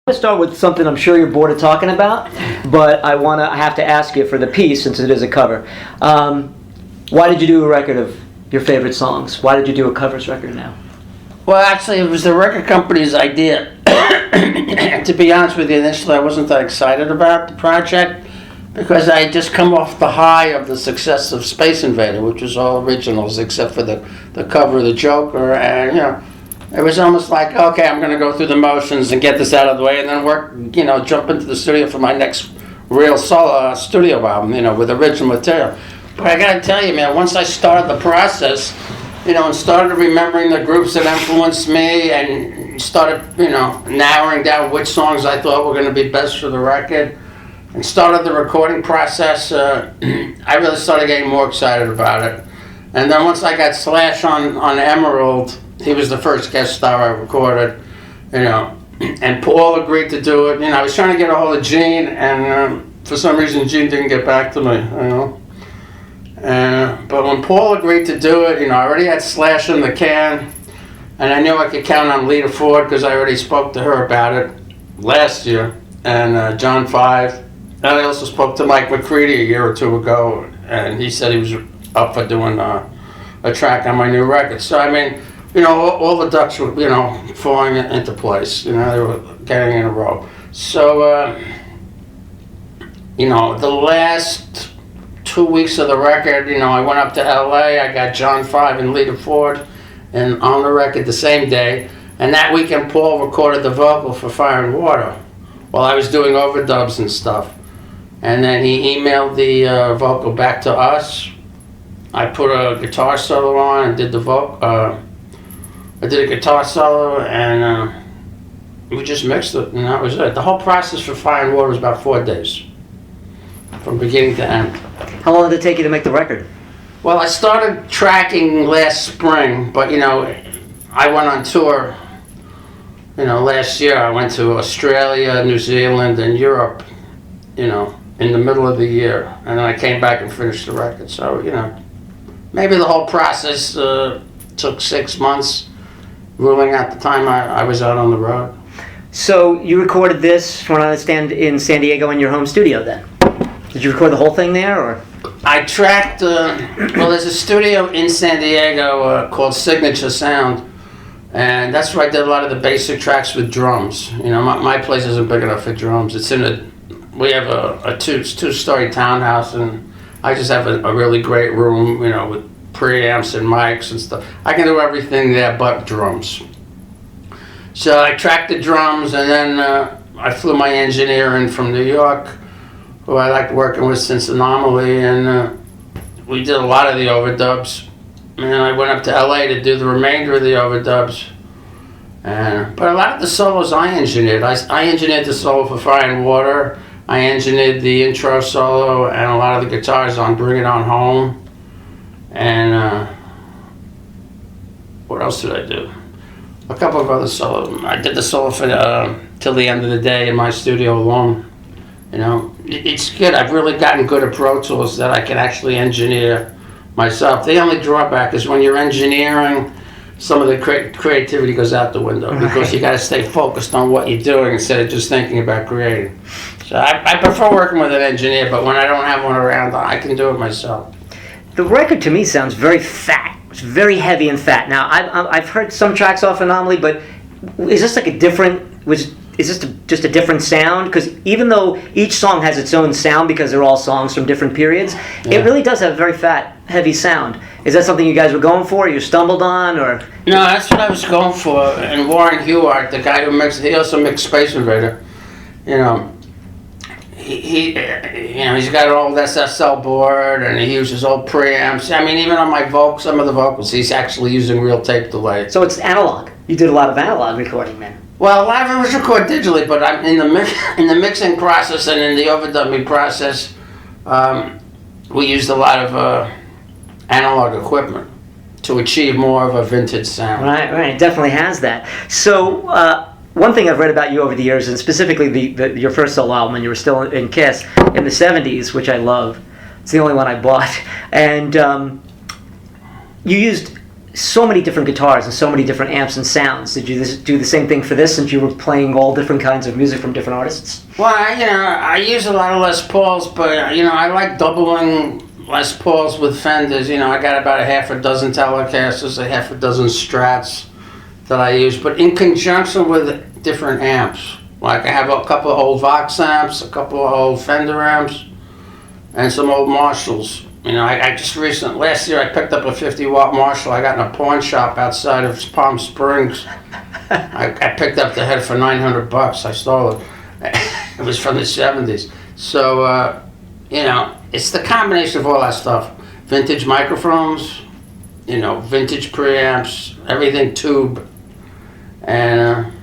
To start with something I'm sure you're bored of talking about, but I have to ask you for the piece since it is a cover. Why did you do a record of your favorite songs? Why did you do a covers record now? Well, actually, it was the record company's idea. To be honest with you, initially I wasn't that excited about the project because I had just come off the high of the success of Space Invader, which was all originals except for the cover of the Joker, and it was almost like, okay, I'm going to go through the motions and get this out of the way and then work, jump into the studio for my next real solo studio album, with original material. But I got to tell you, man, once I started the process, and started remembering the groups that influenced me and started, narrowing down which songs I thought were going to be best for the record and started the recording process, I really started getting more excited about it. And then once I got Slash on Emerald, he was the first guest star I recorded, and Paul agreed to do it. I was trying to get a hold of Gene, and for some reason Gene didn't get back to me, But when Paul agreed to do it, I already had Slash in the can, and I knew I could count on Lita Ford because I already spoke to her about it last year, and John Five. And I also spoke to Mike McCready a year or two ago, and he said he was up for doing a track on my new record. So, all the ducks were, falling into place. They were getting in a row. So, the last 2 weeks of the record, I went up to LA. I got John Five and Lita Ford and on the record the same day. And that weekend, Paul recorded the vocal for Fire and Water while I was doing overdubs and stuff. And then he emailed the vocal back to us. I put a guitar solo on and did the vocal. I did a guitar solo and we just mixed it, and that was it. The whole process for Fire and Water was about 4 days, from beginning to end. How long did it take you to make the record? Well, I started tracking last spring, but I went on tour. Last year I went to Australia, New Zealand, and Europe. In the middle of the year, and then I came back and finished the record. So maybe the whole process took 6 months, ruling out the time I was out on the road. So you recorded this, from what I understand, in San Diego in your home studio then? Did you record the whole thing there, or? I tracked, there's a studio in San Diego called Signature Sound, and that's where I did a lot of the basic tracks with drums. My place isn't big enough for drums. We have a two-story townhouse, and I just have a really great room, with preamps and mics and stuff. I can do everything there but drums. So I tracked the drums, and then I flew my engineer in from New York, who I liked working with since Anomaly, and we did a lot of the overdubs. And then I went up to LA to do the remainder of the overdubs. But a lot of the solos I engineered. I engineered the solo for Fire and Water. I engineered the intro solo and a lot of the guitars on Bring It On Home. And what else did I do? A couple of other solos. I did the solo for Till the End of the Day in my studio alone. It's good. I've really gotten good at Pro Tools that I can actually engineer myself. The only drawback is when you're engineering, some of the creativity goes out the window because you got to stay focused on what you're doing instead of just thinking about creating. So I prefer working with an engineer, but when I don't have one around, I can do it myself. The record to me sounds very fat. It's very heavy and fat. Now I've heard some tracks off Anomaly, but is this like a different? Is this just a different sound? Because even though each song has its own sound because they're all songs from different periods, It really does have a very fat, heavy sound. Is that something you guys were going for, or you stumbled on, or? No, that's what I was going for. And Warren Huart, the guy who he also mixed Space Invader. He's got an old SSL board, and he uses old preamps. Even on some of the vocals, he's actually using real tape delay. So it's analog. You did a lot of analog recording, man. Well, a lot of it was recorded digitally, but I'm in the mixing process and in the overdubbing process, we used a lot of analog equipment to achieve more of a vintage sound. Right. It definitely has that. So one thing I've read about you over the years, and specifically your first solo album when you were still in Kiss in the 70s, which I love. It's the only one I bought. And you used so many different guitars and so many different amps and sounds. Did you do the same thing for this, since you were playing all different kinds of music from different artists? Well, I use a lot of Les Pauls, but I like doubling Les Pauls with Fenders. I got about a half a dozen Telecasters, a half a dozen Strats that I use, but in conjunction with different amps. Like I have a couple of old Vox amps, a couple of old Fender amps, and some old Marshalls. I just last year I picked up a 50-watt Marshall I got in a pawn shop outside of Palm Springs. I picked up the head for $900. I stole it. It was from the 70s. So, it's the combination of all that stuff. Vintage microphones, vintage preamps, everything tube. And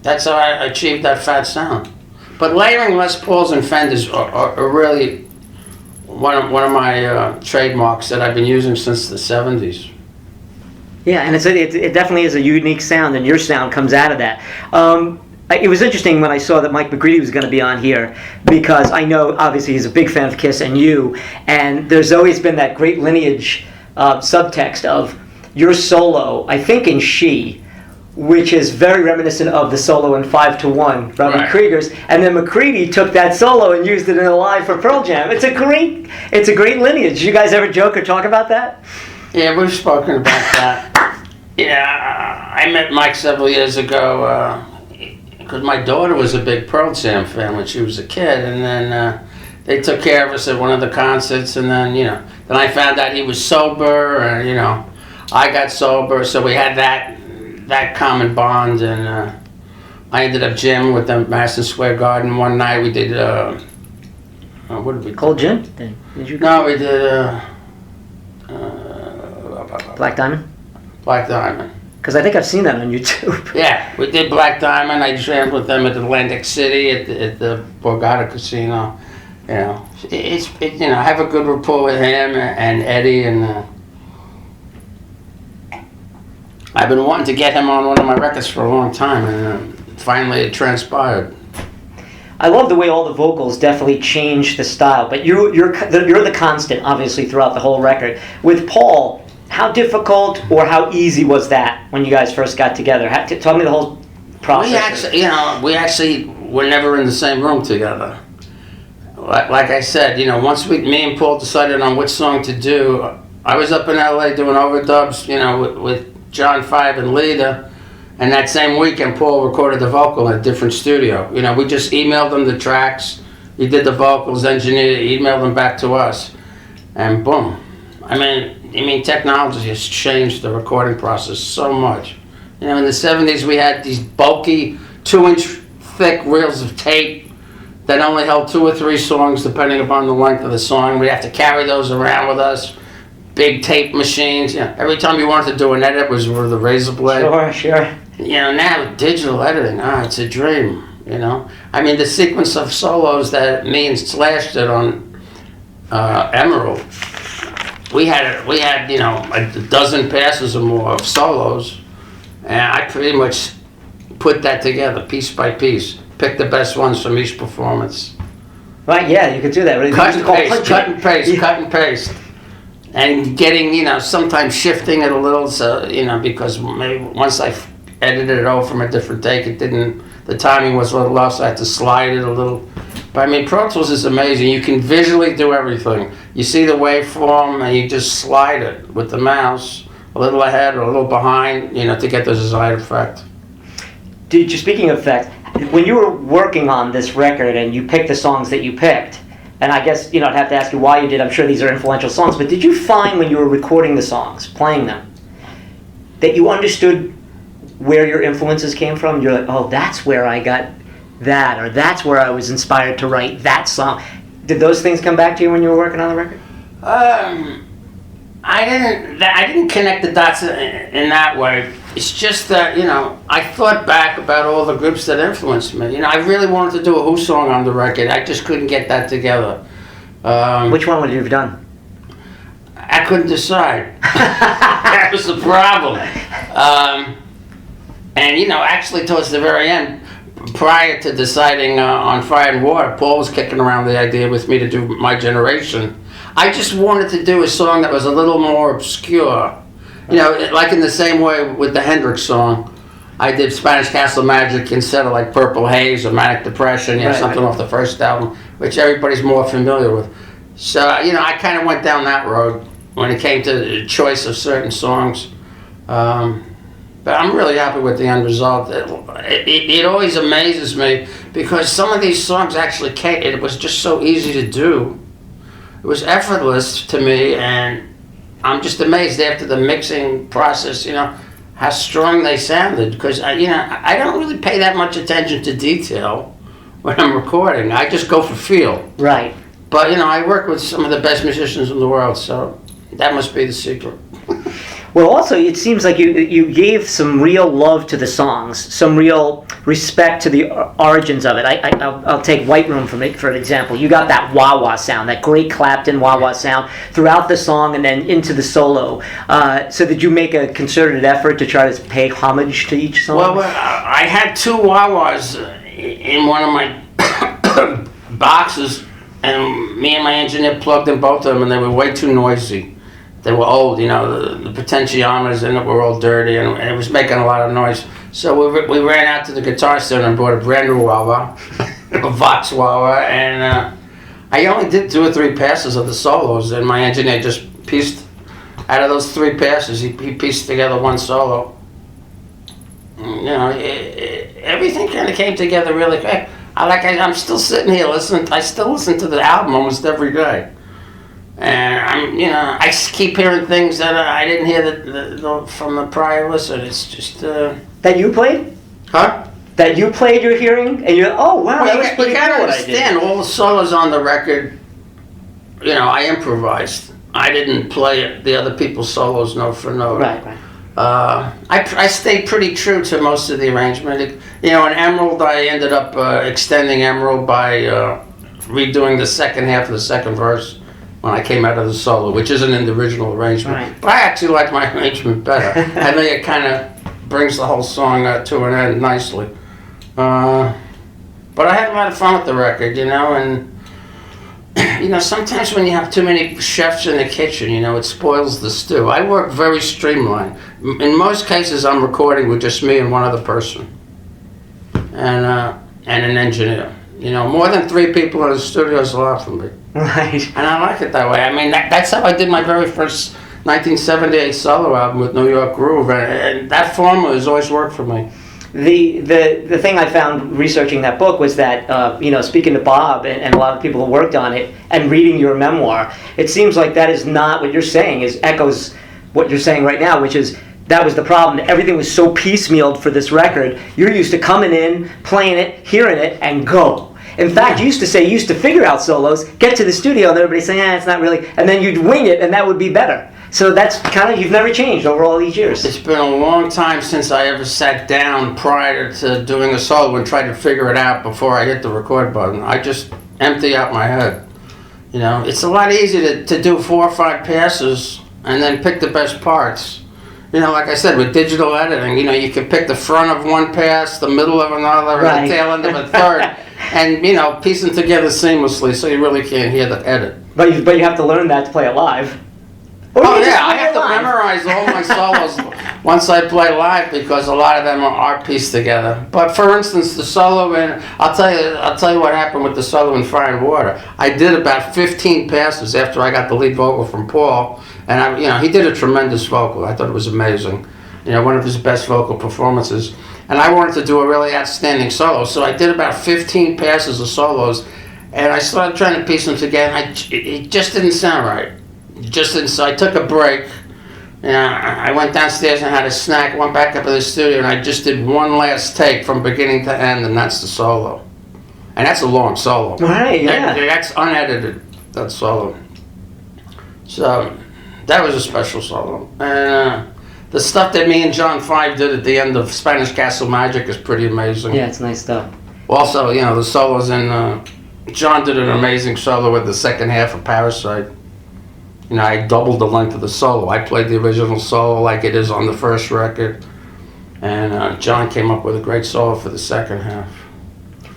that's how I achieved that fat sound. But layering Les Pauls and Fenders are really one of my trademarks that I've been using since the 70s. Yeah, and it definitely is a unique sound, and your sound comes out of that. It was interesting when I saw that Mike McGreedy was going to be on here, because I know obviously he's a big fan of Kiss and you, and there's always been that great lineage subtext of your solo, I think in She, which is very reminiscent of the solo in 5 to 1, Robbie Right. Krieger's, and then McCready took that solo and used it in a live for Pearl Jam. It's a great lineage. You guys ever joke or talk about that? Yeah, we've spoken about that. I met Mike several years ago because my daughter was a big Pearl Jam fan when she was a kid, and then they took care of us at one of the concerts, and then then I found out he was sober, and I got sober, so we had that common bond, and I ended up jamming with them at Madison Square Garden one night. We did what did we do? Cold Gin? Did you? No, we did Black Diamond? Black Diamond. Because I think I've seen that on YouTube. Yeah, we did Black Diamond. I jammed with them at Atlantic City at the Borgata Casino. I have a good rapport with him and Eddie, and I've been wanting to get him on one of my records for a long time, and finally it transpired. I love the way all the vocals definitely change the style, but you're the constant, obviously, throughout the whole record. With Paul, how difficult or how easy was that when you guys first got together? Tell me the whole process. We actually were never in the same room together. Like I said, once me and Paul decided on which song to do, I was up in LA doing overdubs, with John Five and Lita, and that same weekend Paul recorded the vocal in a different studio. We just emailed him the tracks, he did the vocals, engineered it, emailed them back to us, and boom. I mean, technology has changed the recording process so much. In the 70s we had these bulky 2-inch thick reels of tape that only held 2 or 3 songs depending upon the length of the song. We'd have to carry those around with us. Big tape machines. Every time you wanted to do an edit was with a razor blade. Sure. Now with digital editing, it's a dream. The sequence of solos that me and Slash did on Emerald. We had a dozen passes or more of solos, and I pretty much put that together piece by piece. Pick the best ones from each performance. Right, yeah, you could do that. Cut and paste. And getting, sometimes shifting it a little, so, because maybe once I edited it over from a different take, the timing was a little off, so I had to slide it a little. But Pro Tools is amazing. You can visually do everything. You see the waveform, and you just slide it with the mouse, a little ahead or a little behind, to get the desired effect. Speaking of effect, when you were working on this record and you picked the songs that you picked, and I guess, I'd have to ask you why you did. I'm sure these are influential songs, but did you find when you were recording the songs, playing them, that you understood where your influences came from? You're like, oh, that's where I got that, or that's where I was inspired to write that song. Did those things come back to you when you were working on the record? I didn't connect the dots in that way. It's just that, I thought back about all the groups that influenced me. I really wanted to do a Who song on the record. I just couldn't get that together. Which one would you have done? I couldn't decide. That was the problem. And, actually towards the very end, prior to deciding on Fire and Water, Paul was kicking around the idea with me to do My Generation. I just wanted to do a song that was a little more obscure, You know, like in the same way with the Hendrix song, I did Spanish Castle Magic instead of like Purple Haze or Manic Depression, you know, something off the first album, which everybody's more familiar with. So, you know, I kind of went down that road when it came to the choice of certain songs. But I'm really happy with the end result. It always amazes me because some of these songs actually came, it was just so easy to do. It was effortless to me, and I'm just amazed after the mixing process, you know, how strong they sounded. Because, you know, I don't really pay that much attention to detail when I'm recording. I just go for feel. Right. But, you know, I work with some of the best musicians in the world, so that must be the secret. Well, also, it seems like you gave some real love to the songs, some real respect to the origins of it. I'll take White Room for an example. You got that wah-wah sound, that great Clapton wah-wah sound throughout the song and then into the solo. So did you make a concerted effort to try to pay homage to each song? Well, I had two wah-wahs in one of my boxes, and me and my engineer plugged in both of them, and they were way too noisy. They were old, you know, the potentiometers in it were all dirty, and it was making a lot of noise. So we ran out to the guitar store and bought a brand new wah-wah, a Vox wah-wah, and I only did 2 or 3 passes of the solos, and my engineer just pieced, out of those 3 passes, he pieced together one solo. You know, everything kind of came together really quick. I'm still sitting here listening, I still listen to the album almost every day. And I keep hearing things that I didn't hear from the prior listen. It's just that you played? Huh? That you played, you're hearing, and you're oh wow, that was pretty you gotta cool. Understand, all the solos on the record, you know, I improvised. I didn't play the other people's solos note for note. Right. I stayed pretty true to most of the arrangement. You know, in Emerald, I ended up extending Emerald by redoing the second half of the second verse when I came out of the solo, which isn't in the original arrangement. Right. But I actually like my arrangement better. I think it kind of brings the whole song to an end nicely. But I had a lot of fun with the record, you know, and you know, sometimes when you have too many chefs in the kitchen, you know, it spoils the stew. I work very streamlined. In most cases, I'm recording with just me and one other person, and an engineer. You know, more than 3 people in the studio is a lot for me. Right. And I like it that way. I mean, that's how I did my very first 1978 solo album with New York Groove, and that formula has always worked for me. The thing I found researching that book was that, you know, speaking to Bob and a lot of people who worked on it and reading your memoir, it seems like that is not what you're saying, echoes what you're saying right now, which is that was the problem. Everything was so piecemealed for this record. You're used to coming in, playing it, hearing it, and go. In fact, you used to say you used to figure out solos, get to the studio, and everybody's saying, it's not really, and then you'd wing it, and that would be better. So that's kind of, you've never changed over all these years. It's been a long time since I ever sat down prior to doing a solo and tried to figure it out before I hit the record button. I just empty out my head. You know, it's a lot easier to do 4 or 5 passes and then pick the best parts. You know, like I said, with digital editing, you know, you can pick the front of one pass, the middle of another, right, and the tail end of a third, and, you know, piece them together seamlessly so you really can't hear the edit. But you have to learn that to play it live. Oh yeah, I have to memorize all my solos once I play live because a lot of them are pieced together. But for instance, the solo in I'll tell you what happened with the solo in Fire and Water. I did about 15 passes after I got the lead vocal from Paul, and he did a tremendous vocal. I thought it was amazing. You know, one of his best vocal performances. And I wanted to do a really outstanding solo, so I did about 15 passes of solos, and I started trying to piece them together. It just didn't sound right. So I took a break, and I went downstairs and had a snack, went back up to the studio, and I just did one last take from beginning to end, and that's the solo. And that's a long solo. Right, yeah. That's unedited, that solo. So that was a special solo. And the stuff that me and John Five did at the end of Spanish Castle Magic is pretty amazing. Yeah, it's nice stuff. Also, you know, the solos in, John did an amazing solo with the second half of Parasite. You know, I doubled the length of the solo. I played the original solo like it is on the first record. And John came up with a great solo for the second half.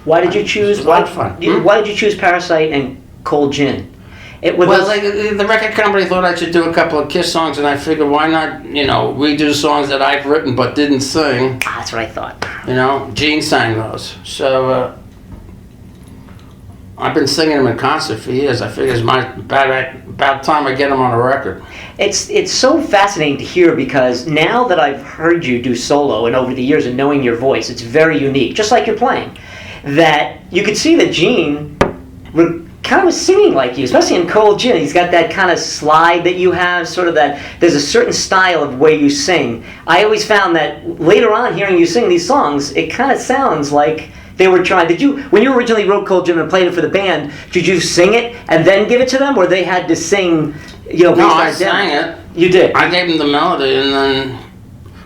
Why did you choose? It was a lot of fun. Why did you choose Parasite and Cold Gin? The record company thought I should do a couple of Kiss songs, and I figured why not, redo songs that I've written but didn't sing. That's what I thought. Gene sang those. So I've been singing them in concert for years. I figure it's about time I get them on a record. It's so fascinating to hear, because now that I've heard you do solo and over the years and knowing your voice, it's very unique, just like you're playing, that you could see that Gene kind of was singing like you, especially in Cold Gin. He's got that kind of slide that you have, sort of that, there's a certain style of way you sing. I always found that later on, hearing you sing these songs, it kind of sounds like they were trying. When you originally wrote Cold Gin and played it for the band, did you sing it and then give it to them, or they had to sing, No, I sang it. You did? I gave them the melody,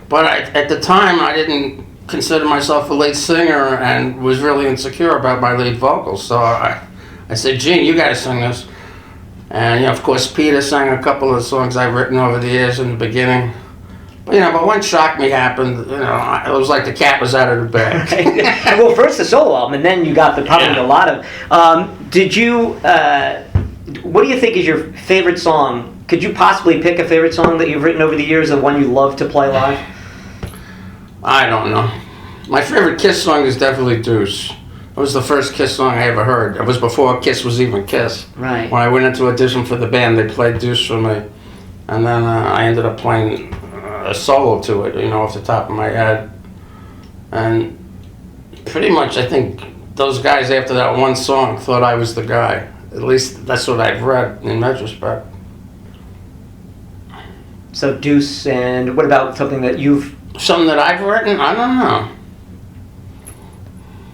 but at the time I didn't consider myself a lead singer and was really insecure about my lead vocals, so I said, Gene, you gotta sing this. And of course Peter sang a couple of songs I've written over the years in the beginning. But when Shock Me happened, it was like the cat was out of the bag. Well, first the solo album, and then you got probably a lot of. What do you think is your favorite song? Could you possibly pick a favorite song that you've written over the years, the one you love to play live? I don't know. My favorite Kiss song is definitely Deuce. It was the first Kiss song I ever heard. It was before Kiss was even Kiss. Right. When I went into audition for the band, they played Deuce for me. And then I ended up playing a solo to it, off the top of my head. And pretty much I think those guys after that one song thought I was the guy. At least that's what I've read in retrospect. So Deuce, and what about something that you've... Something that I've written? I don't know.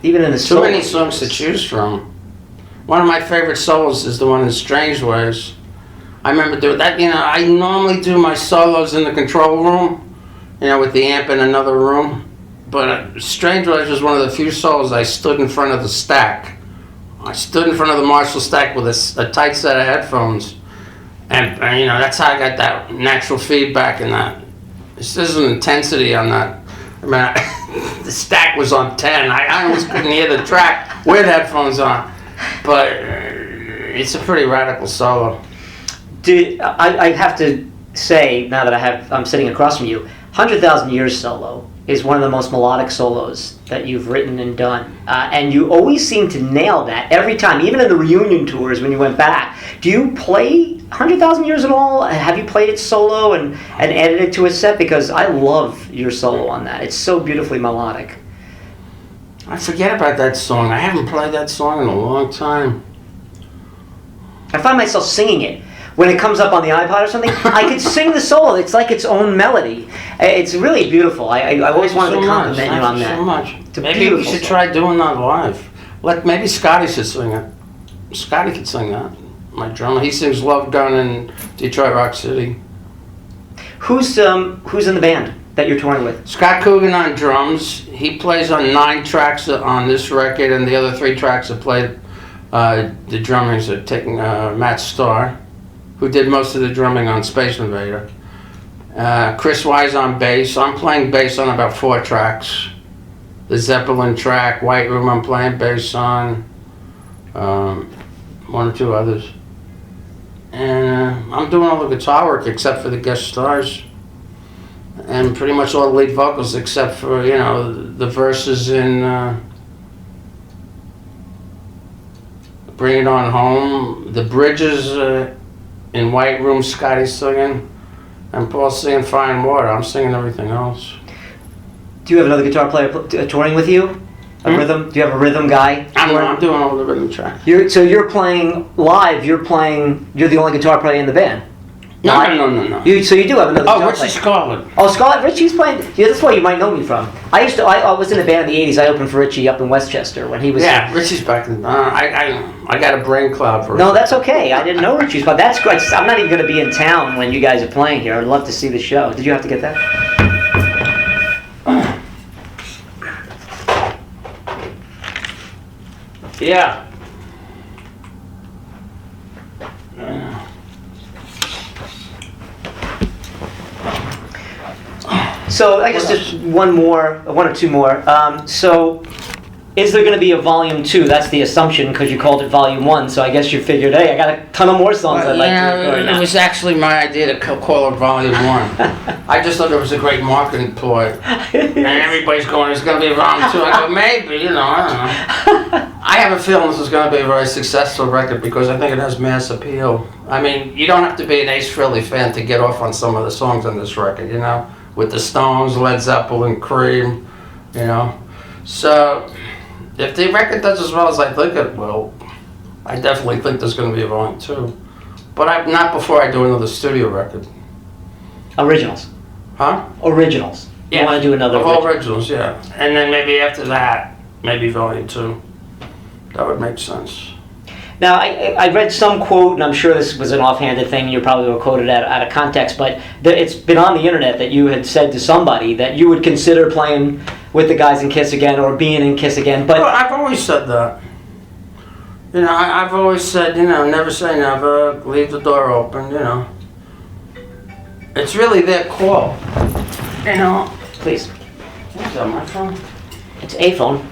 Even in the Too many songs to choose from. One of my favorite solos is the one in Strange Ways. I remember doing that, I normally do my solos in the control room, with the amp in another room. But Strange Ways was one of the few solos I stood in front of the stack. I stood in front of the Marshall stack with a tight set of headphones. And that's how I got that natural feedback and that. There's an intensity on that. The stack was on 10. I almost couldn't hear the track with headphones on. But it's a pretty radical solo. I have to say, now that I'm sitting across from you, 100,000 Years solo is one of the most melodic solos that you've written and done. And you always seem to nail that every time, even in the reunion tours when you went back. Do you play 100,000 Years at all? Have you played it solo and added it to a set? Because I love your solo on that. It's so beautifully melodic. I forget about that song. I haven't played that song in a long time. I find myself singing it. When it comes up on the iPod or something, I could sing the solo. It's like its own melody. It's really beautiful. I always wanted to compliment you on that. So much. It's a Maybe we should song. try doing that live. Maybe Scotty should sing it. Scotty could sing that. My drummer. He sings Love Gun in Detroit Rock City. Who's in the band that you're touring with? Scott Coogan on drums. He plays on 9 tracks on this record, and the other 3 tracks are played. The drummers are taking Matt Starr, who did most of the drumming on Space Invader. Chris Wise on bass. I'm playing bass on about 4 tracks. The Zeppelin track, White Room, I'm playing bass on. 1 or 2 others. And I'm doing all the guitar work except for the guest stars. And pretty much all the lead vocals except for, the verses in Bring It On Home. The bridges in White Room, Scotty's singing. And Paul's singing Fire and Water. I'm singing everything else. Do you have another guitar player touring with you? Rhythm? Do you have a rhythm guy? I'm doing all the rhythm tracks. So you're playing live. You're the only guitar player in the band. No. So you do have another guitar Richie player. Scarlett. Oh, Scarlett. Richie's playing. Yeah, that's where you might know me from. I was in a band in the '80s. I opened for Richie up in Westchester when he was. Yeah, Richie's back in. I got a brain cloud for. No, that's okay. I didn't know Richie's, but that's great. I'm not even going to be in town when you guys are playing here. I'd love to see the show. Did you have to get that? Yeah. So I guess just one or two more. So is there going to be a volume 2? That's the assumption because you called it volume 1. So I guess you figured, hey, I got a ton of more songs I'd like to record now. It was actually my idea to call it volume 1. I just thought it was a great marketing ploy. And everybody's going, it's going to be volume 2. I go, maybe, I don't know. I have a feeling this is going to be a very successful record because I think it has mass appeal. I mean, you don't have to be an Ace Frehley fan to get off on some of the songs on this record, with the Stones, Led Zeppelin, Cream, So, if the record does as well as I think it will, I definitely think there's going to be a volume 2. But not before I do another studio record. Originals. Huh? Originals. Yeah. You want to do another originals, yeah. And then maybe after that, maybe volume 2. That would make sense. Now, I read some quote, and I'm sure this was an offhanded thing, you probably were quoted out of context, but it's been on the internet that you had said to somebody that you would consider playing with the guys in Kiss again or being in Kiss again. But well, I've always said that. I've always said, never say never, leave the door open, It's really their call. Please. Is that my phone? It's a phone.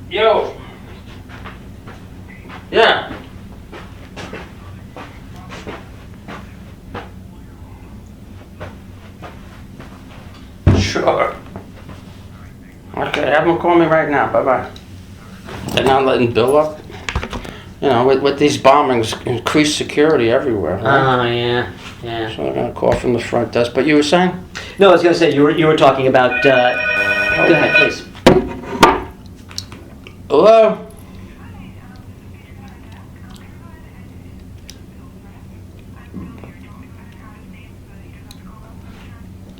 Yo. Yeah. Sure. Okay, have them call me right now. Bye-bye. They're not letting Bill up. With these bombings, increased security everywhere. Right? Oh, yeah. So they're going to call from the front desk. But you were saying? No, I was going to say, you were talking about... Go ahead, please. Hello?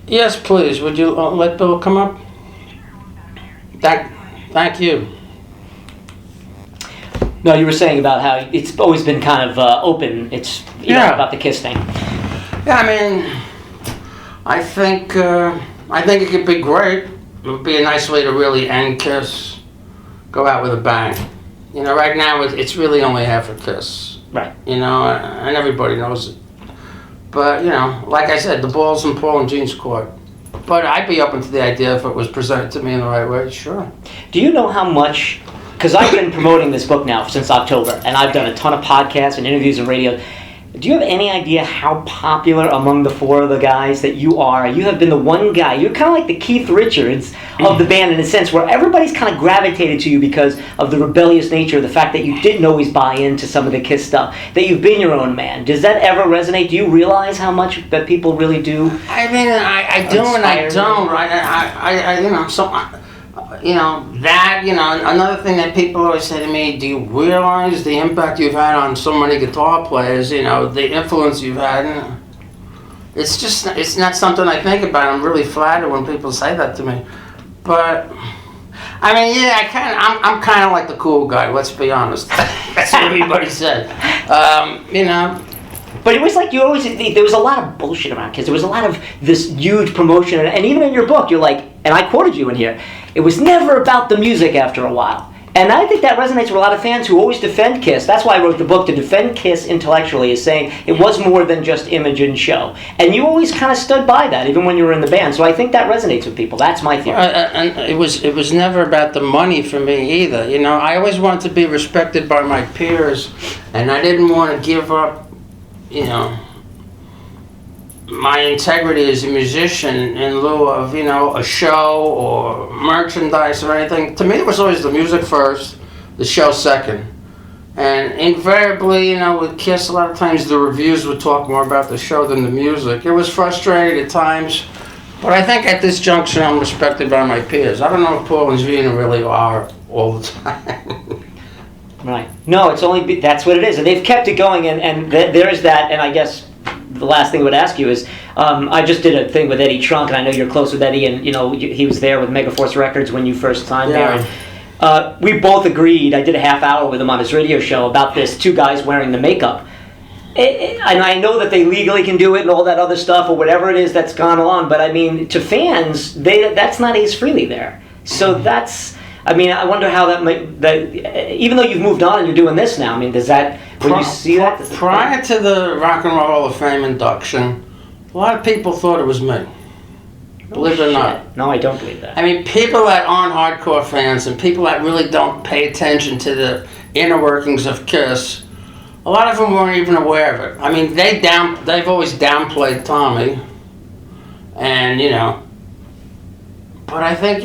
Yes, please. Would you let Bill come up? Thank you. No, you were saying about how it's always been kind of open. It's about the Kiss thing. Yeah, I mean, I think it could be great. It would be a nice way to really end Kiss. Go out with a bang. Right now it's really only half a Kiss. Right. And everybody knows it. But, like I said, the ball's in Paul and Gene's court. But I'd be open to the idea if it was presented to me in the right way, sure. Do you know how much, because I've been promoting this book now since October, and I've done a ton of podcasts and interviews and radio. Do you have any idea how popular among the four of the guys that you are? You have been the one guy, you're kind of like the Keith Richards of the band in a sense, where everybody's kind of gravitated to you because of the rebellious nature, the fact that you didn't always buy into some of the Kiss stuff, that you've been your own man. Does that ever resonate? Do you realize how much that people really do? I mean, I do and I don't, right? Another thing that people always say to me, do you realize the impact you've had on so many guitar players, the influence you've had? It's not something I think about. I'm really flattered when people say that to me. But, I mean, yeah, I'm kind of like the cool guy, let's be honest. That's what everybody said. But it was like there was a lot of bullshit around Kiss. There was a lot of this huge promotion, and even in your book, you're like, and I quoted you in here, it was never about the music after a while. And I think that resonates with a lot of fans who always defend Kiss. That's why I wrote the book, to defend Kiss intellectually, is saying it was more than just image and show. And you always kind of stood by that, even when you were in the band. So I think that resonates with people. That's my theory. And it was never about the money for me either. I always wanted to be respected by my peers, and I didn't want to give up, my integrity as a musician in lieu of, a show or merchandise or anything. To me, it was always the music first, the show second. And invariably, with Kiss, a lot of times the reviews would talk more about the show than the music. It was frustrating at times, but I think at this junction I'm respected by my peers. I don't know if Paul and Gene really are all the time. Right. No, that's what it is. And they've kept it going, and there's that, and I guess the last thing I would ask you is, I just did a thing with Eddie Trunk, and I know you're close with Eddie, and he was there with Megaforce Records when you first signed there. And, we both agreed, I did a half hour with him on his radio show about this, two guys wearing the makeup. And I know that they legally can do it and all that other stuff, or whatever it is that's gone on, but I mean, to fans, that's not Ace Frehley there. So I wonder how that even though you've moved on and you're doing this now, I mean, does that when you see that? Prior to the Rock and Roll Hall of Fame induction, a lot of people thought it was me. Believe it or not. No, I don't believe that. I mean, people that aren't hardcore fans and people that really don't pay attention to the inner workings of Kiss, a lot of them weren't even aware of it. I mean, they've always downplayed Tommy, and but I think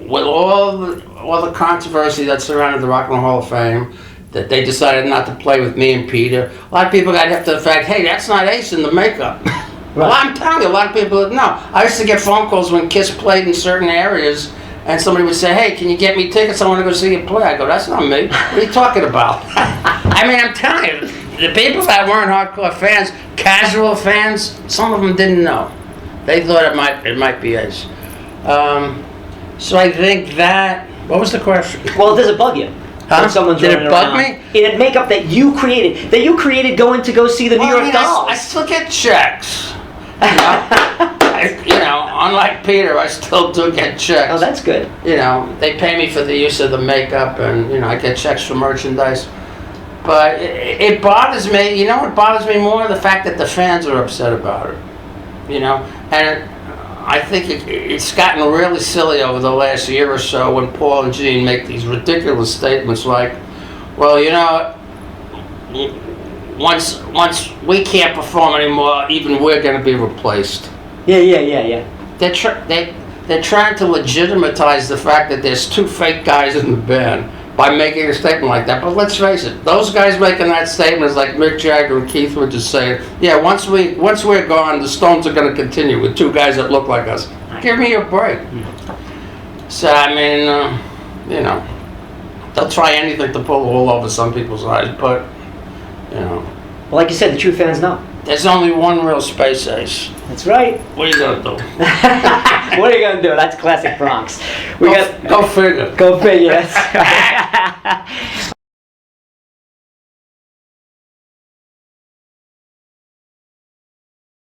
with all the controversy that surrounded the Rock and Roll Hall of Fame, that they decided not to play with me and Peter. A lot of people got hip to the fact, hey, that's not Ace in the makeup. Well, I'm telling you, a lot of people didn't know. I used to get phone calls when Kiss played in certain areas, and somebody would say, hey, can you get me tickets? I want to go see you play. I go, that's not me. What are you talking about? I mean, I'm telling you, the people that weren't hardcore fans, casual fans, some of them didn't know. They thought it might be Ace. So I think that... What was the question? Well, does it bug you? Huh? When someone's Did it running bug around me? in makeup that you created going to go see the New York Dolls. I still get checks. Unlike Peter, I still do get checks. Oh, that's good. They pay me for the use of the makeup, and I get checks for merchandise. But it bothers me. What bothers me more? The fact that the fans are upset about it. And I think it's gotten really silly over the last year or so when Paul and Gene make these ridiculous statements like, well, once we can't perform anymore, even we're going to be replaced. Yeah. They're trying to legitimize the fact that there's two fake guys in the band by making a statement like that. But let's face it, those guys making that statement is like Mick Jagger and Keith were just saying, yeah, once we're gone, the Stones are going to continue with two guys that look like us. Give me a break. So, I mean, they'll try anything to pull the wool over some people's eyes, but, Well, like you said, the true fans know. There's only one real Space Ace. That's right. What are you going to do? What are you going to do? That's classic Bronx. Go figure. Go figure. That's right.